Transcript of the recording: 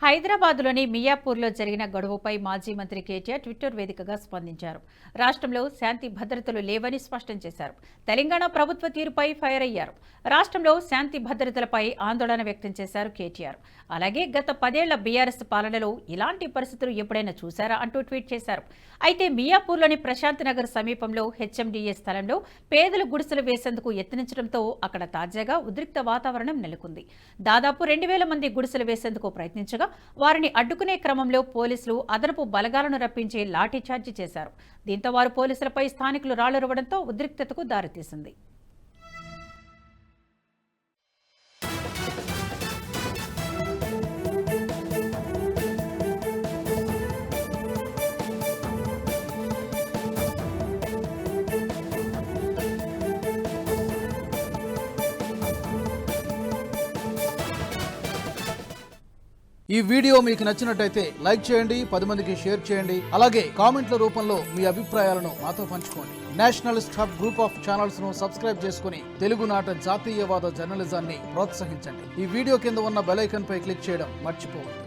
హైదరాబాద్లోని మియాపూర్లో జరిగిన గొడవపై మాజీ మంత్రి కేటీఆర్ ట్విట్టర్ వేదికగా స్పందించారు. రాష్ట్రంలో శాంతి భద్రతలు లేవని స్పష్టం చేశారు. తెలంగాణ ప్రభుత్వ తీరుపై ఫైర్ అయ్యారు. రాష్ట్రంలో శాంతి భద్రతలపై ఆందోళన వ్యక్తం చేశారు కేటీఆర్. అలాగే గత 10 ఏళ్ల బీఆర్ఎస్ పాలనలో ఇలాంటి పరిస్థితులు ఎప్పుడైనా చూశారా అంటూ ట్వీట్ చేశారు. అయితే మియాపూర్లోని ప్రశాంత్ నగర్ సమీపంలో హెచ్ఎండిఏ స్థలంలో పేదలు గుడిసెలు వేసేందుకు యత్నించడంతో అక్కడ తాజాగా ఉద్రిక్త వాతావరణం నెలకొంది. దాదాపు 2000 మంది గుడిసెలు వేసేందుకు ప్రయత్నించగా వారిని అడ్డుకునే క్రమంలో పోలీసులు అదనపు బలగాలను రప్పించి లాఠీచార్జి చేశారు. దీంతో వారు పోలీసులపై స్థానికులు రాళ్లురువడంతో ఉద్రిక్తతకు దారితీసింది. ఈ వీడియో మీకు నచ్చినట్టయితే లైక్ చేయండి, 10 మందికి షేర్ చేయండి. అలాగే కామెంట్ల రూపంలో మీ అభిప్రాయాలను మాతో పంచుకోండి. Nationalist hub group of channels ను సబ్స్క్రైబ్ చేసుకుని తెలుగునాట జాతీయవాద జర్నలిజాన్ని ప్రోత్సహించండి. ఈ వీడియో కింద ఉన్న బెల్ ఐకాన్ పై క్లిక్ చేయడం మర్చిపోవద్దు.